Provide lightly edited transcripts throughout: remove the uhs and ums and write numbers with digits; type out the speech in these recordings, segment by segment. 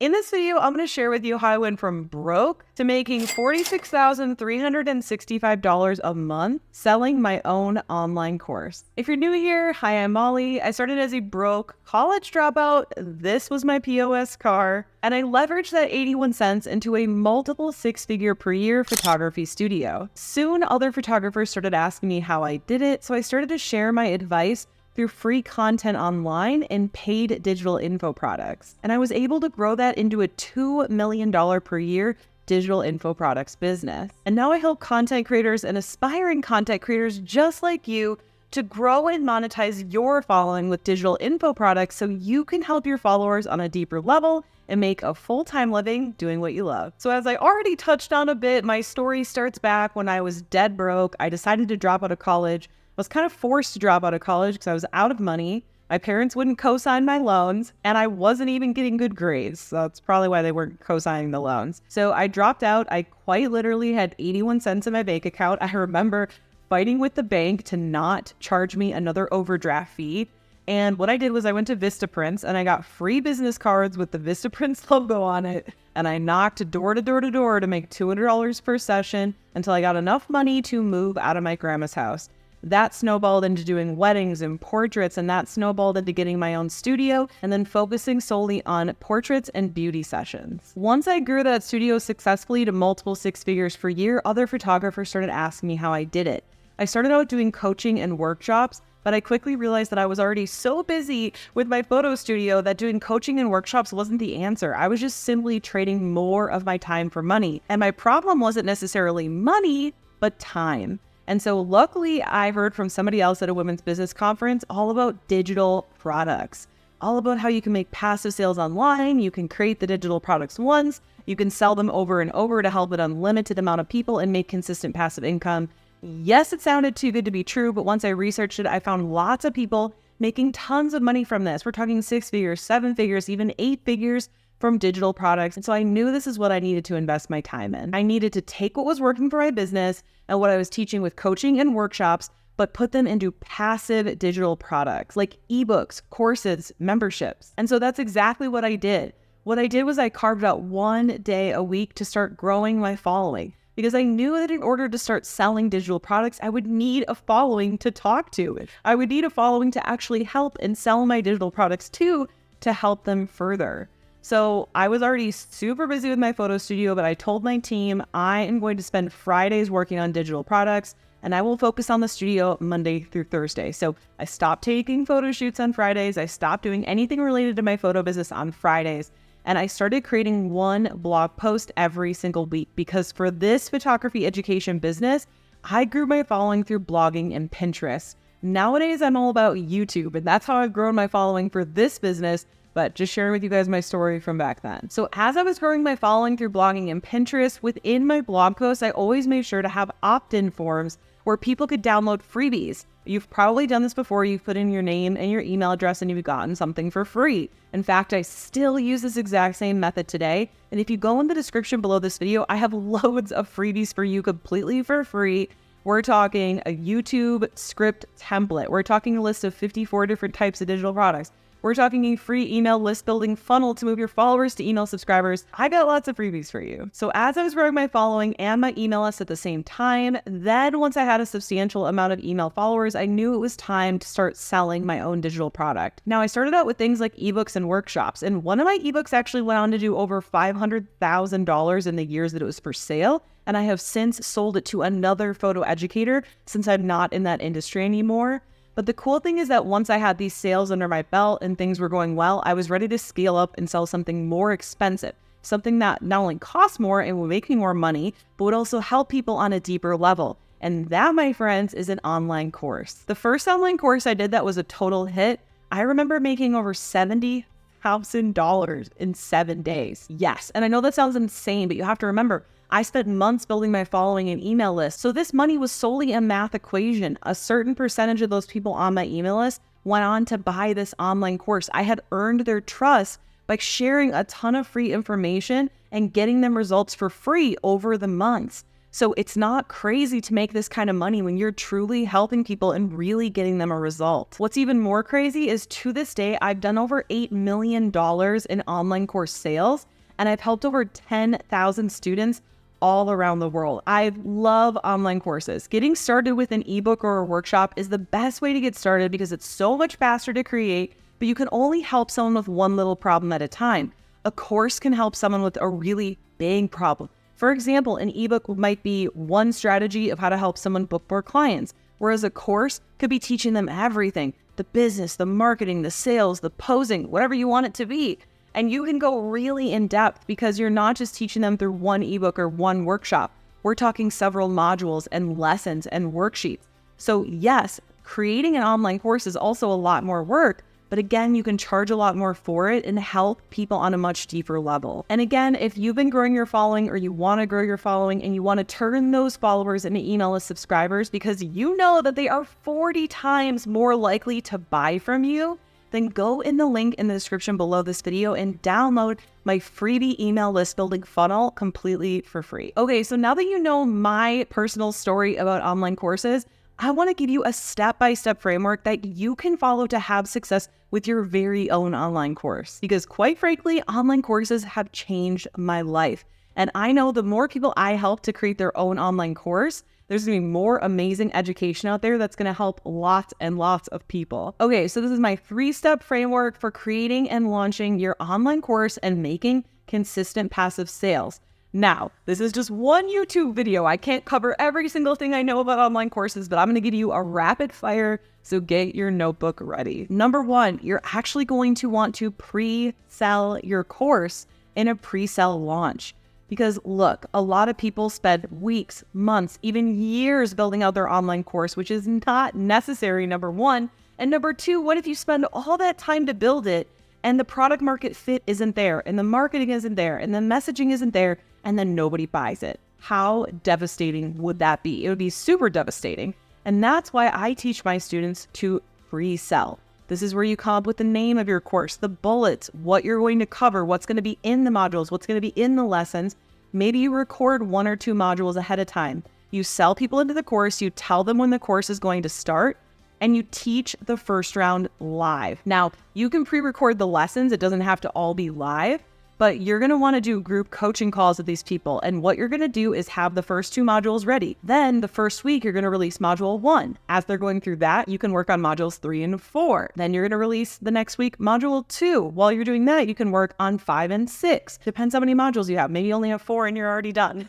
In this video, I'm going to share with you how I went from broke to making $46,365 a month selling my own online course. If you're new here, hi, I'm Molly. I started as a broke college dropout. This was my POS car, and I leveraged that 81 cents into a multiple six-figure per year photography studio. Soon, other photographers started asking me how I did it, so I started to share my advice through free content online and paid digital info products. And I was able to grow that into a $2 million per year digital info products business. And now I help content creators and aspiring content creators just like you to grow and monetize your following with digital info products so you can help your followers on a deeper level and make a full-time living doing what you love. So as I already touched on a bit, my story starts back when I was dead broke. I decided to drop out of college. I was kind of forced to drop out of college because I was out of money. My parents wouldn't co-sign my loans, and I wasn't even getting good grades. So that's probably why they weren't co-signing the loans. So I dropped out. I quite literally had 81 cents in my bank account. I remember fighting with the bank to not charge me another overdraft fee. And what I did was I went to Vistaprint and I got free business cards with the Vistaprint logo on it. And I knocked door to door to door to make $200 per session until I got enough money to move out of my grandma's house. That snowballed into doing weddings and portraits, and that snowballed into getting my own studio and then focusing solely on portraits and beauty sessions. Once I grew that studio successfully to multiple six figures per year, other photographers started asking me how I did it. I started out doing coaching and workshops, but I quickly realized that I was already so busy with my photo studio that doing coaching and workshops wasn't the answer. I was just simply trading more of my time for money. And my problem wasn't necessarily money, but time. And so luckily, I heard from somebody else at a women's business conference all about digital products, all about how you can make passive sales online. You can create the digital products once, you can sell them over and over to help an unlimited amount of people and make consistent passive income. Yes, it sounded too good to be true, but once I researched it, I found lots of people making tons of money from this. We're talking six figures, seven figures, even eight figures from digital products. And so I knew this is what I needed to invest my time in. I needed to take what was working for my business and what I was teaching with coaching and workshops, but put them into passive digital products like ebooks, courses, memberships. And so that's exactly what I did. What I did was I carved out one day a week to start growing my following, because I knew that in order to start selling digital products, I would need a following to talk to. I would need a following to actually help and sell my digital products to help them further. So I was already super busy with my photo studio, but I told my team I am going to spend Fridays working on digital products and I will focus on the studio Monday through Thursday. So I stopped taking photo shoots on Fridays. I stopped doing anything related to my photo business on Fridays. And I started creating one blog post every single week because for this photography education business, I grew my following through blogging and Pinterest. Nowadays, I'm all about YouTube, and that's how I've grown my following for this business. But just sharing with you guys my story from back then. So as I was growing my following through blogging and Pinterest, within my blog posts, I always made sure to have opt-in forms where people could download freebies. You've probably done this before. You've put in your name and your email address and you've gotten something for free. In fact, I still use this exact same method today. And if you go in the description below this video, I have loads of freebies for you completely for free. We're talking a YouTube script template. We're talking a list of 54 different types of digital products. We're talking a free email list building funnel to move your followers to email subscribers. I got lots of freebies for you. So as I was growing my following and my email list at the same time, then once I had a substantial amount of email followers, I knew it was time to start selling my own digital product. Now I started out with things like ebooks and workshops, and one of my ebooks actually went on to do over $500,000 in the years that it was for sale. And I have since sold it to another photo educator since I'm not in that industry anymore. But the cool thing is that once I had these sales under my belt and things were going well, I was ready to scale up and sell something more expensive, something that not only costs more and will make me more money, but would also help people on a deeper level. And that, my friends, is an online course. The first online course I did that was a total hit. I remember making over $70,000 in 7 days. Yes, and I know that sounds insane, but you have to remember, I spent months building my following and email list. So this money was solely a math equation. A certain percentage of those people on my email list went on to buy this online course. I had earned their trust by sharing a ton of free information and getting them results for free over the months. So it's not crazy to make this kind of money when you're truly helping people and really getting them a result. What's even more crazy is to this day, I've done over $8 million in online course sales, and I've helped over 10,000 students all around the world. I love online courses. Getting started with an ebook or a workshop is the best way to get started because it's so much faster to create, but you can only help someone with one little problem at a time. A course can help someone with a really big problem. For example, an ebook might be one strategy of how to help someone book more clients, whereas a course could be teaching them everything: the business, the marketing, the sales, the posing, whatever you want it to be. And you can go really in depth because you're not just teaching them through one ebook or one workshop. We're talking several modules and lessons and worksheets. So yes, creating an online course is also a lot more work, but again, you can charge a lot more for it and help people on a much deeper level. And again, if you've been growing your following or you want to grow your following and you want to turn those followers into email list subscribers because you know that they are 40 times more likely to buy from you, then go in the link in the description below this video and download my freebie email list building funnel completely for free. Okay, so now that you know my personal story about online courses, I want to give you a step-by-step framework that you can follow to have success with your very own online course. Because quite frankly, online courses have changed my life. And I know the more people I help to create their own online course, there's going to be more amazing education out there that's going to help lots and lots of people. Okay, so this is my 3-step framework for creating and launching your online course and making consistent passive sales. Now, this is just one YouTube video. I can't cover every single thing I know about online courses, but I'm going to give you a rapid fire, so get your notebook ready. Number 1, you're actually going to want to pre-sell your course in a pre-sell launch. Because look, a lot of people spend weeks, months, even years building out their online course, which is not necessary, number 1. And number 2, what if you spend all that time to build it and the product market fit isn't there and the marketing isn't there and the messaging isn't there and then nobody buys it? How devastating would that be? It would be super devastating. And that's why I teach my students to pre-sell. This is where you come up with the name of your course, the bullets, what you're going to cover, what's going to be in the modules, what's going to be in the lessons. Maybe you record 1 or 2 modules ahead of time. You sell people into the course, you tell them when the course is going to start, and you teach the first round live. Now, you can pre-record the lessons. It doesn't have to all be live, but you're going to want to do group coaching calls with these people. And what you're going to do is have the first 2 modules ready. Then the first week, you're going to release module 1. As they're going through that, you can work on modules 3 and 4. Then you're going to release the next week module 2. While you're doing that, you can work on 5 and 6. Depends how many modules you have. Maybe you only have 4 and you're already done.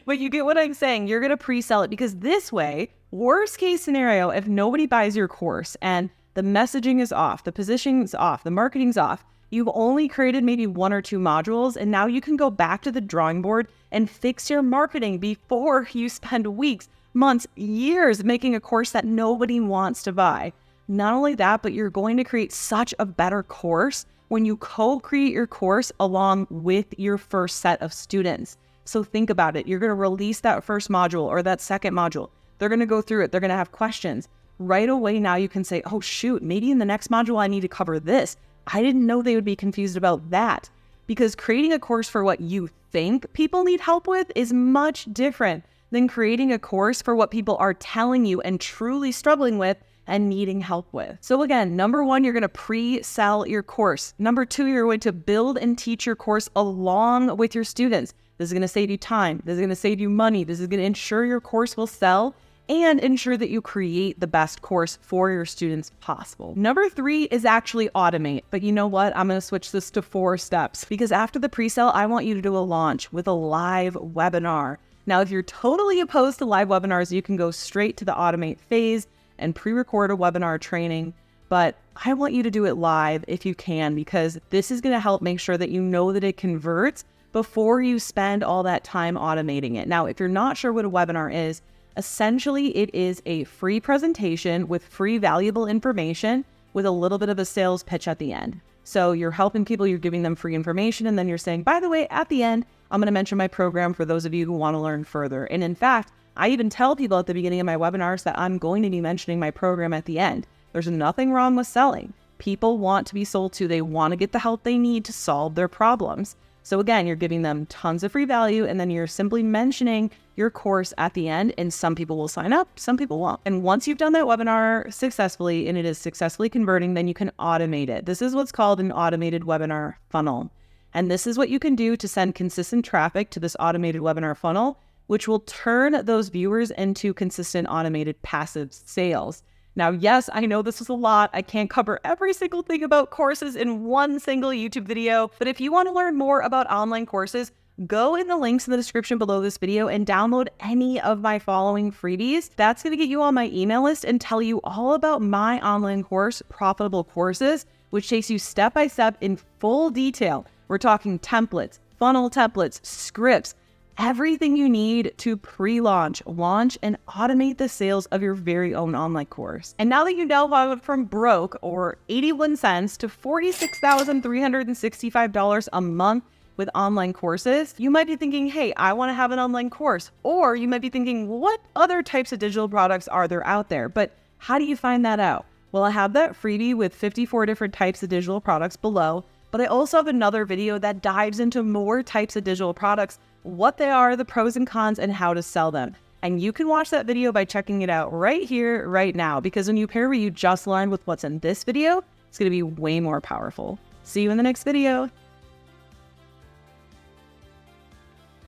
But you get what I'm saying. You're going to pre-sell it because this way, worst case scenario, if nobody buys your course and the messaging is off, the positioning's off, the marketing's off, you've only created maybe 1 or 2 modules, and now you can go back to the drawing board and fix your marketing before you spend weeks, months, years making a course that nobody wants to buy. Not only that, but you're going to create such a better course when you co-create your course along with your first set of students. So think about it. You're going to release that first module or that second module. They're going to go through it. They're going to have questions. Right away now you can say, oh shoot, maybe in the next module I need to cover this. I didn't know they would be confused about that. Because creating a course for what you think people need help with is much different than creating a course for what people are telling you and truly struggling with and needing help with. So again, number 1, you're going to pre-sell your course. Number 2, you're going to build and teach your course along with your students. This is going to save you time. This is going to save you money. This is going to ensure your course will sell and ensure that you create the best course for your students possible. Number 3 is actually automate. But you know what? I'm going to switch this to 4 steps because after the pre-sale, I want you to do a launch with a live webinar. Now, if you're totally opposed to live webinars, you can go straight to the automate phase and pre-record a webinar training. But I want you to do it live if you can, because this is going to help make sure that you know that it converts before you spend all that time automating it. Now, if you're not sure what a webinar is, essentially it is a free presentation with free valuable information with a little bit of a sales pitch at the end. So you're helping people, you're giving them free information, and then you're saying, by the way, at the end, I'm going to mention my program for those of you who want to learn further. And in fact, I even tell people at the beginning of my webinars that I'm going to be mentioning my program at the end. There's nothing wrong with selling. People want to be sold to. They want to get the help they need to solve their problems. So again, you're giving them tons of free value, and then you're simply mentioning your course at the end, and some people will sign up, some people won't. And once you've done that webinar successfully and it is successfully converting, then you can automate it. This is what's called an automated webinar funnel. And this is what you can do to send consistent traffic to this automated webinar funnel, which will turn those viewers into consistent automated passive sales. Now, yes, I know this is a lot. I can't cover every single thing about courses in one single YouTube video, but if you want to learn more about online courses, go in the links in the description below this video and download any of my following freebies. That's going to get you on my email list and tell you all about my online course, Profitable Courses, which takes you step by step in full detail. We're talking templates, funnel templates, scripts, everything you need to pre-launch, launch, and automate the sales of your very own online course. And now that you know how I went from broke or 81 cents to $46,365 a month with online courses, you might be thinking, hey, I want to have an online course. Or you might be thinking, what other types of digital products are there out there? But how do you find that out? Well, I have that freebie with 54 different types of digital products below, but I also have another video that dives into more types of digital products, what they are, the pros and cons, and how to sell them. And you can watch that video by checking it out right here, right now, because when you pair what you just learned with what's in this video, it's going to be way more powerful. See you in the next video.